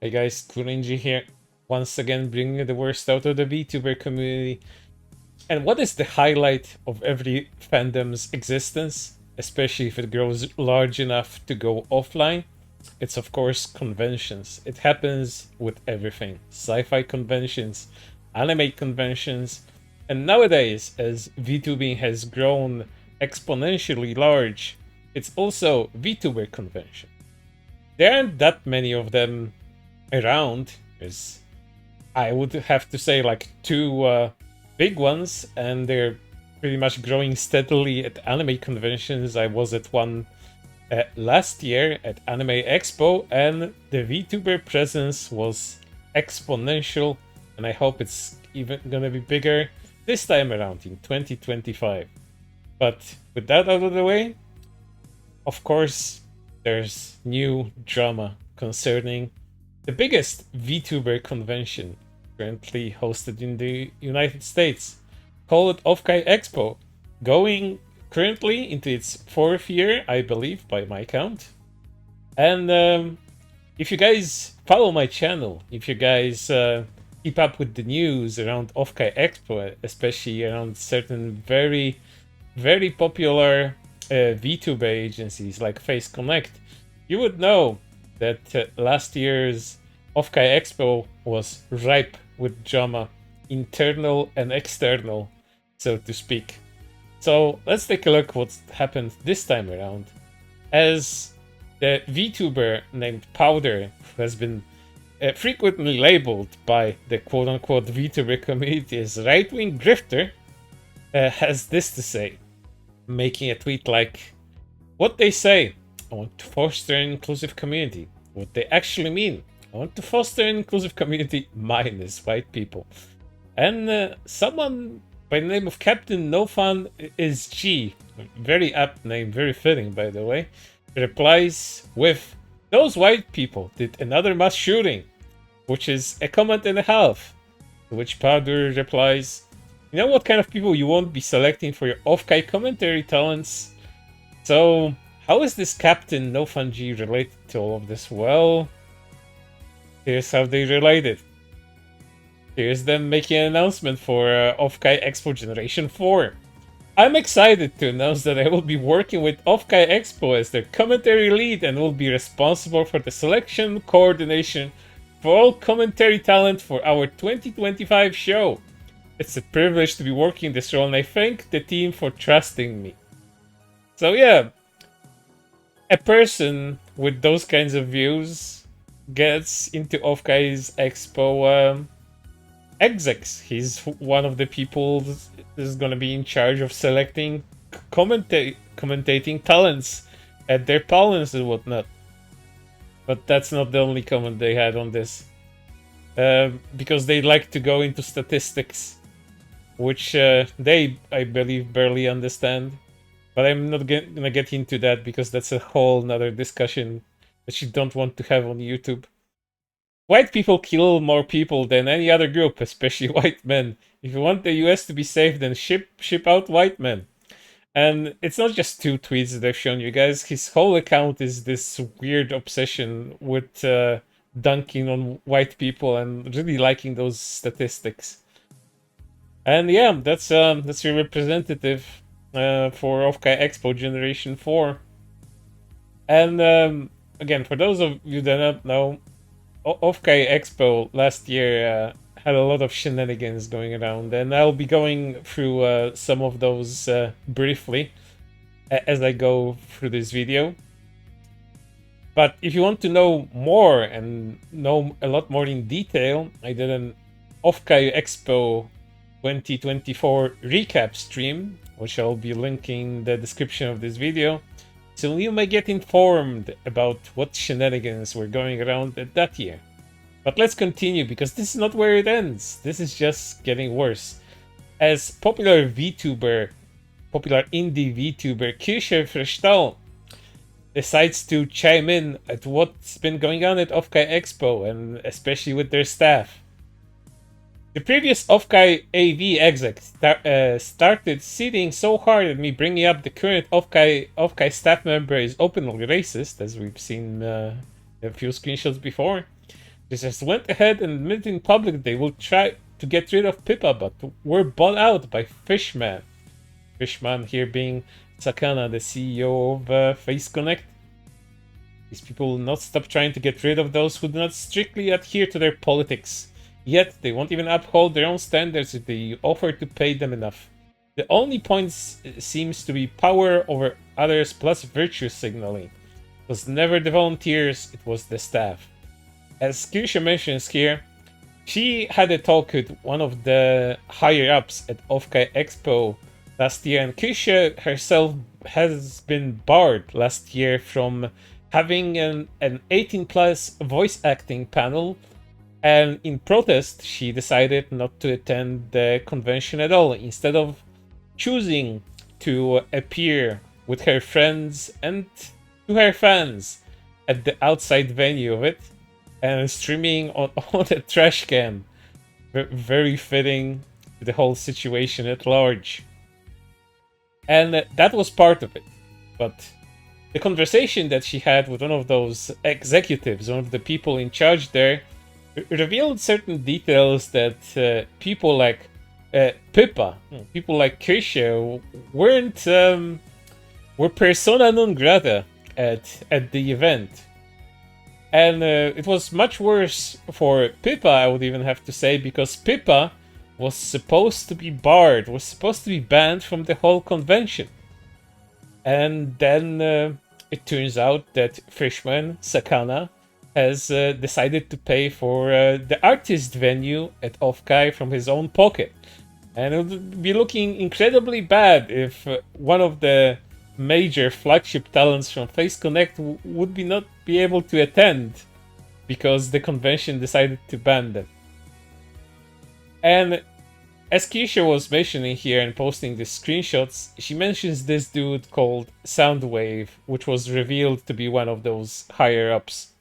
Hey guys, Rinji here, once again bringing the worst out of the VTuber community. And what is the highlight of every fandom's existence, especially if it grows large enough to go offline? It's of course conventions. It happens with everything. Sci-fi conventions, anime conventions, and nowadays, as VTubing has grown exponentially large, it's also VTuber convention. There aren't that many of them around. Is I would have to say like two big ones, and they're pretty much growing steadily at anime conventions. I was at one last year at Anime Expo, and the VTuber presence was exponential, and I hope it's even gonna be bigger this time around in 2025. But with that out of the way, of course, there's new drama concerning the biggest VTuber convention currently hosted in the United States. Call it OffKai Expo, going currently into its fourth year, I believe, by my count. And if you guys follow my channel, if you guys keep up with the news around OffKai Expo, especially around certain very popular VTuber agencies like Face Connect, you would know that last year's OffKai Expo was ripe with drama, internal and external, so to speak. So let's take a look what happened this time around. As the VTuber named Powder, who has been frequently labeled by the quote-unquote VTuber community as right-wing grifter, has this to say, making a tweet like, "What they say, I want to foster an inclusive community. What they actually mean, I want to foster an inclusive community minus white people." And someone by the name of Captain No Fun is G, very apt name, very fitting by the way, replies with, "Those white people did another mass shooting," which is a comment and a half. To which Powder replies, "You know what kind of people you won't be selecting for your off-Kai commentary talents? So, how is this Captain No Fun G related to all of this? Well, here's how they related. Here's them making an announcement for OffKai Expo Generation 4. I'm excited to announce that I will be working with OffKai Expo as their commentary lead and will be responsible for the selection coordination for all commentary talent for our 2025 show. It's a privilege to be working this role, and I thank the team for trusting me." So yeah, a person with those kinds of views gets into OffKai's Expo Execs. He's one of the people that is going to be in charge of selecting commentating talents at their panels and whatnot. But that's not the only comment they had on this. Because they like to go into statistics, which they, I believe, barely understand. But I'm not gonna get into that because that's a whole nother discussion that you don't want to have on YouTube. White people kill more people than any other group, especially white men. If you want the US to be safe, then ship out white men. And it's not just two tweets that I've shown you guys. His whole account is this weird obsession with dunking on white people and really liking those statistics. And yeah, that's your representative for OffKai Expo Generation 4. And again, for those of you that don't know, OffKai Expo last year had a lot of shenanigans going around, and I'll be going through some of those briefly as I go through this video. But if you want to know more and know a lot more in detail, I did an OffKai Expo 2024 recap stream, which I'll be linking in the description of this video, so you may get informed about what shenanigans were going around at that year. But let's continue, because this is not where it ends. This is just getting worse. As popular indie VTuber Kirche Freshtal decides to chime in at what's been going on at OffKai Expo, and especially with their staff. The previous OffKai AV exec started seeding so hard at me bringing up the current OffKai staff member is openly racist, as we've seen a few screenshots before, They just went ahead and admitted in public that they will try to get rid of Pippa, but were bought out by Fishman. Fishman here being Sakana, the CEO of Face Connect. These people will not stop trying to get rid of those who do not strictly adhere to their politics. Yet, they won't even uphold their own standards if they offer to pay them enough. The only point seems to be power over others plus virtue signaling. It was never the volunteers, it was the staff. As Kirsha mentions here, she had a talk with one of the higher-ups at OffKai Expo last year, and Kirsha herself has been barred last year from having an 18-plus voice acting panel, and in protest, she decided not to attend the convention at all, instead of choosing to appear with her friends and to her fans at the outside venue of it, and streaming on a trash can. Very fitting to the whole situation at large. And that was part of it. But the conversation that she had with one of those executives, one of the people in charge there, revealed certain details that people like Pippa, people like Kirsha, were persona non grata at the event. And it was much worse for Pippa, I would even have to say, because Pippa was supposed to be barred, was supposed to be banned from the whole convention. And then it turns out that Fishman, Sakana, has decided to pay for the artist venue at OffKai from his own pocket. And it would be looking incredibly bad if one of the major flagship talents from Face Connect would not be able to attend because the convention decided to ban them. And as Keisha was mentioning here and posting the screenshots, she mentions this dude called Soundwave, which was revealed to be one of those higher-ups,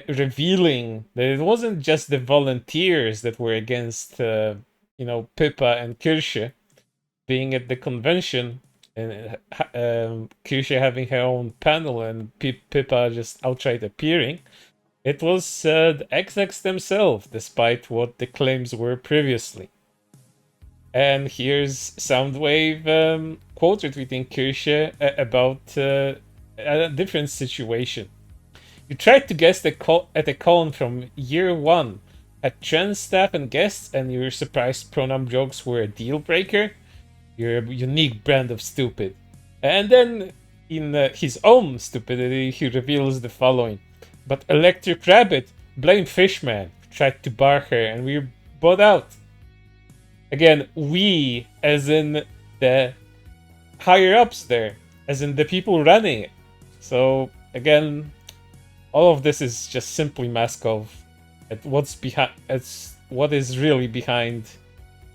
revealing that it wasn't just the volunteers that were against, Pippa and Kirsche being at the convention, and Kirsche having her own panel and Pippa just outright appearing. It was the Execs themselves, despite what the claims were previously. And here's Soundwave quote retweeting Kirsche about a different situation. You tried to guess at a con from year one, had trans staff and guests, and your surprise pronoun jokes were a deal breaker. You're a unique brand of stupid. And then, in his own stupidity, he reveals the following. But Electric Rabbit blamed Fishman, tried to bar her, and we were bought out. Again, we, as in the higher-ups there, as in the people running it. So, again, all of this is just simply mask of at what's behind. It's what is really behind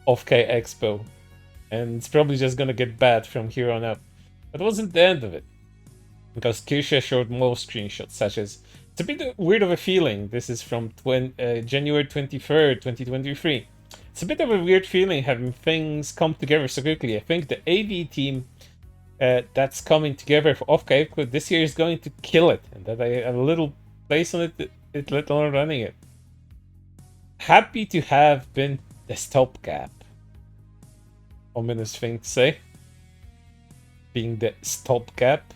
OffKai Expo, and it's probably just gonna get bad from here on out. But it wasn't the end of it, because Kirsche showed more screenshots, such as it's a bit weird of a feeling. This is from January 23rd, 2023. It's a bit of a weird feeling having things come together so quickly. I think the AV team that's coming together for OffKai Expo this year is going to kill it, and that I have a little place on it let alone running it. Happy to have been the stopgap. Ominous thing to say. Being the stopgap.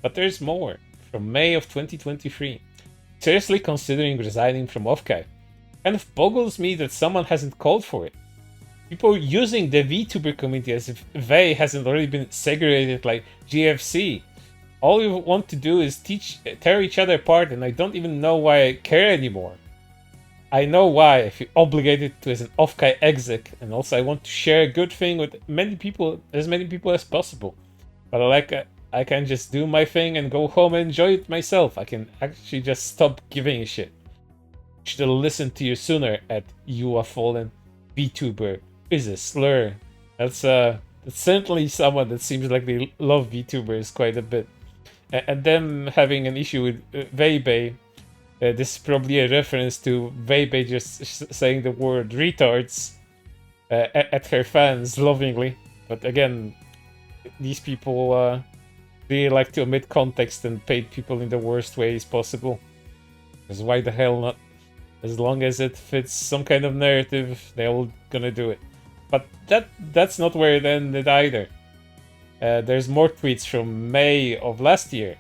But there's more. From May of 2023. Seriously considering resigning from OffKai. Kind of boggles me that someone hasn't called for it. People using the VTuber community as if they hasn't already been segregated like GFC. All we want to do is tear each other apart, and I don't even know why I care anymore. I know why. I feel obligated to as an OffKai exec, and also I want to share a good thing with as many people as possible. But I can just do my thing and go home and enjoy it myself. I can actually just stop giving a shit. Should have listened to you sooner at You Are Fallen. VTuber is a slur. That's certainly someone that seems like they love VTubers quite a bit. And them having an issue with Weiwei. This is probably a reference to Weiwei just saying the word retards at her fans lovingly. But again, these people really like to omit context and paint people in the worst ways possible. Because why the hell not? As long as it fits some kind of narrative, they're all gonna do it. But that's not where it ended either. There's more tweets from May of last year.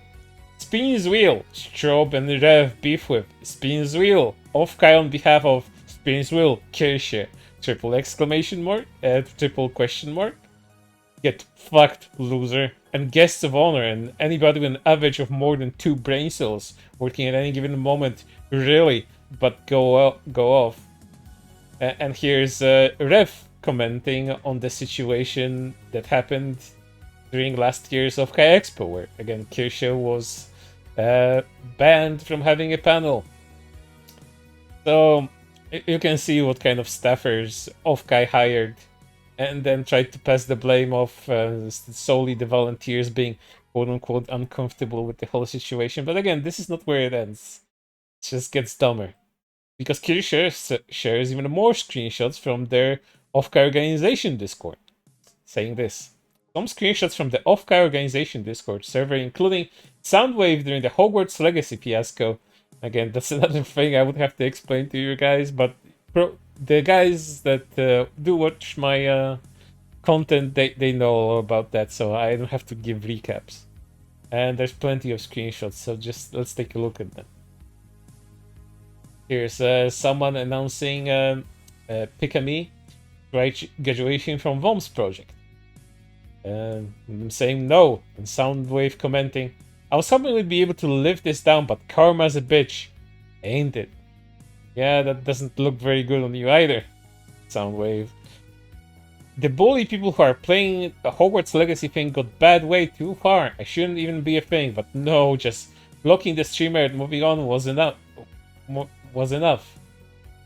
Spin's wheel, Strobe and Rev beef with. Spin's wheel, OffKai on behalf of Spin's wheel, Kirche. Triple exclamation mark, triple question mark. Get fucked, loser. And guests of honor and anybody with an average of more than 2 brain cells working at any given moment. Really, but go off. And here's Rev commenting on the situation that happened during last year's OffKai Expo, where again Kirche was banned from having a panel. So you can see what kind of staffers OffKai hired, and then tried to pass the blame off solely the volunteers being quote-unquote uncomfortable with the whole situation. But again, this is not where it ends. It just gets dumber. Because Kirche shares even more screenshots from their OffKai organization Discord, saying this. Some screenshots from the OffKai organization Discord server, including Soundwave during the Hogwarts Legacy fiasco. Again, that's another thing I would have to explain to you guys, but the guys that do watch my content, they know all about that, so I don't have to give recaps. And there's plenty of screenshots, so just let's take a look at them. Here's someone announcing Pikami graduation from VOM's project. I'm saying no, and Soundwave commenting, I was hoping we'd be able to live this down, but karma's a bitch, ain't it? Yeah, that doesn't look very good on you either, Soundwave. The bully people who are playing the Hogwarts Legacy thing got bad way too far. I shouldn't even be a thing, but no, just blocking the streamer and moving on was enough.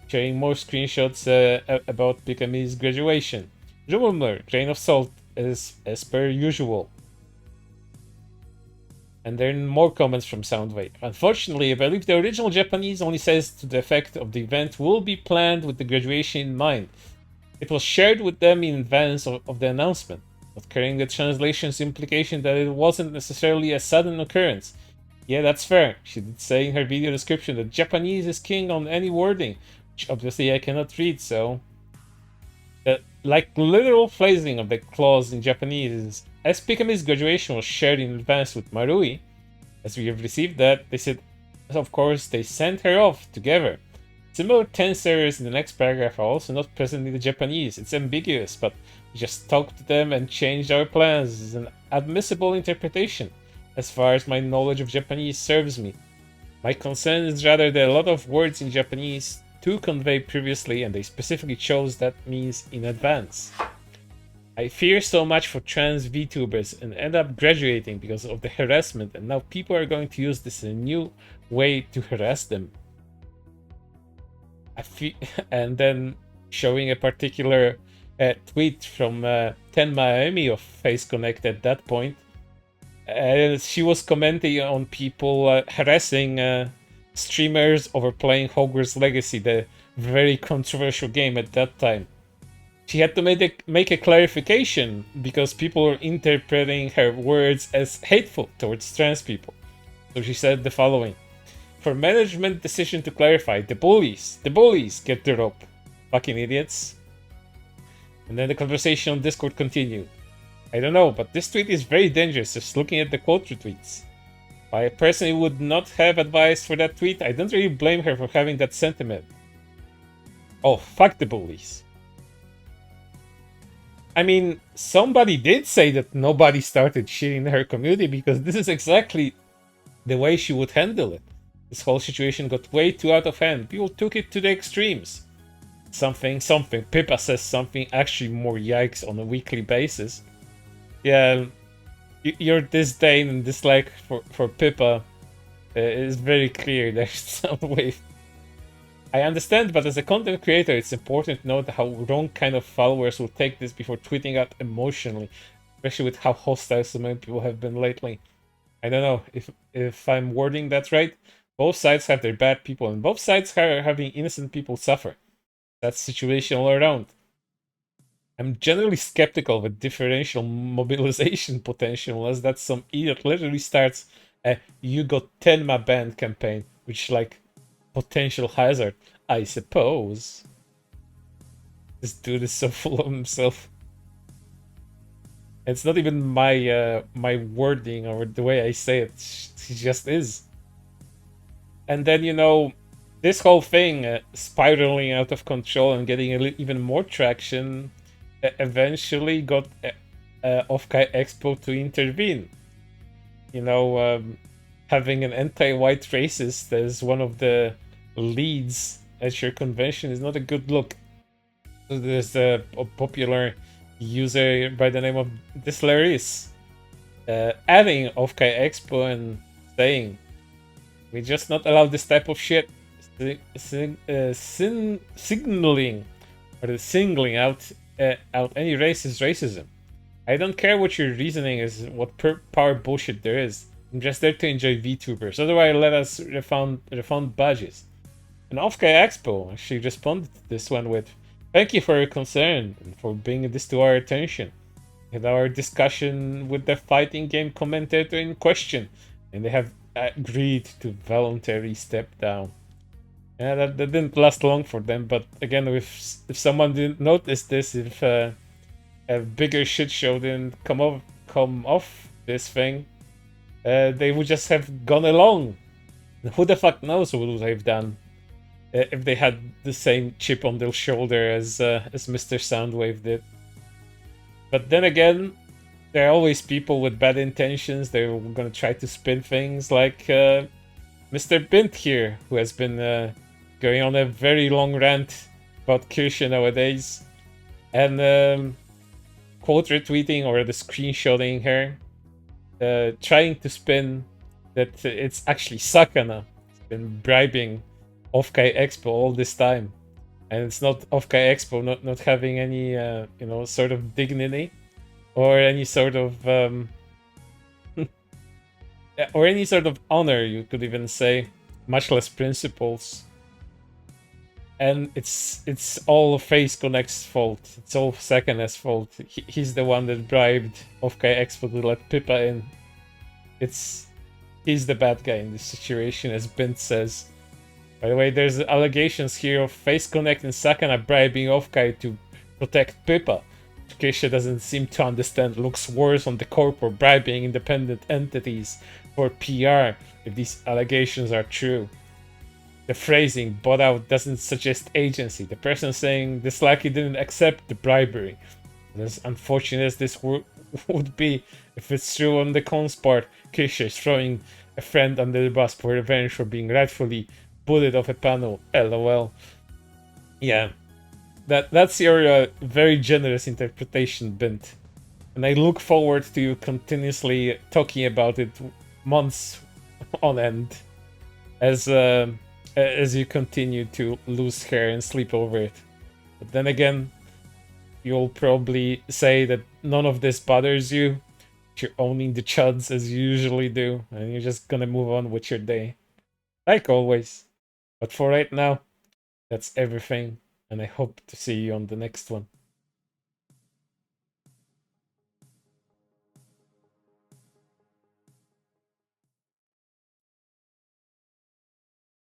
Sharing more screenshots about Pikami's graduation. Rumor, grain of salt, as per usual. And then more comments from Soundwave. Unfortunately, I believe the original Japanese only says to the effect of the event will be planned with the graduation in mind. It was shared with them in advance of the announcement, not carrying the translation's implication that it wasn't necessarily a sudden occurrence. Yeah, that's fair. She did say in her video description that Japanese is king on any wording, which obviously I cannot read, so... like literal phrasing of the clause in Japanese is, as Pikami's graduation was shared in advance with Marui, as we have received that, they said, of course, they sent her off together. Similar tense errors in the next paragraph are also not present in the Japanese. It's ambiguous, but we just talked to them and changed our plans. It's an admissible interpretation, as far as my knowledge of Japanese serves me. My concern is rather that a lot of words in Japanese to convey previously, and they specifically chose that means in advance. I fear so much for trans VTubers and end up graduating because of the harassment, and now people are going to use this as a new way to harass them. And then showing a particular tweet from Ten Miami of Face Connect at that point. She was commenting on people harassing streamers over playing Hogwarts Legacy, the very controversial game at that time. She had to make a clarification because people were interpreting her words as hateful towards trans people. So she said the following. For management decision to clarify, the bullies get the rope. Fucking idiots. And then the conversation on Discord continued. I don't know, but this tweet is very dangerous just looking at the quote retweets. I personally would not have advice for that tweet. I don't really blame her for having that sentiment. Oh, fuck the bullies. I mean, somebody did say that nobody started shitting her community because this is exactly the way she would handle it. This whole situation got way too out of hand. People took it to the extremes. Something. Pippa says something actually more yikes on a weekly basis. Yeah, your disdain and dislike for Pippa is very clear. There's some way. I understand, but as a content creator, it's important to note how wrong kind of followers will take this before tweeting out emotionally, especially with how hostile so many people have been lately. I don't know if I'm wording that right. Both sides have their bad people, and both sides are having innocent people suffer. That's the situation all around. I'm generally skeptical with differential mobilization potential, unless that's some idiot literally starts a "you got 10 my band" campaign, which like potential hazard, I suppose. This dude is so full of himself. It's not even my wording or the way I say it. He just is. And then this whole thing spiraling out of control and getting even more traction eventually got OffKai Expo to intervene. You know, having an anti-white racist as one of the leads at your convention is not a good look. So there's a popular user by the name of Dislaris adding OffKai Expo and saying, "We just not allow this type of shit." Signaling or the singling out any race is racism. I don't care what your reasoning is, what power bullshit there is. I'm just there to enjoy VTubers. Otherwise, let us refund badges. And OffKai Expo actually responded to this one with, "Thank you for your concern and for bringing this to our attention. We had our discussion with the fighting game commentator in question, and they have agreed to voluntarily step down." Yeah, that didn't last long for them, but again, if someone didn't notice this, if a bigger shit show didn't come off this thing, they would just have gone along. Who the fuck knows what would they've done if they had the same chip on their shoulder as Mr. Soundwave did. But then again, there are always people with bad intentions. They're gonna try to spin things like Mr. Bint here, who has been going on a very long rant about Kirche nowadays, and quote retweeting or the screenshotting her, trying to spin that it's actually Sakana been bribing OffKai Expo all this time, and it's not OffKai Expo not having any sort of dignity or any sort of or any sort of honor, you could even say, much less principles. And it's all Face Connect's fault. It's all Sakana's fault. He's the one that bribed OffKai Expo to let Pippa in. He's the bad guy in this situation, as Bint says. By the way, there's allegations here of Face Connect and Sakana bribing OffKai to protect Pippa. Keisha doesn't seem to understand. Looks worse on the corp or bribing independent entities for PR if these allegations are true. The phrasing bought out doesn't suggest agency. The person saying this likely didn't accept the bribery. As unfortunate as this would be, if it's true on the cons part, Keisha is throwing a friend under the bus for revenge for being rightfully bullied off a panel. LOL. Yeah, that's your very generous interpretation, Bint. And I look forward to you continuously talking about it months on end as you continue to lose hair and sleep over it. But then again, you'll probably say that none of this bothers you. You're owning the chuds as you usually do, and you're just gonna move on with your day. Like always. But for right now, that's everything, and I hope to see you on the next one.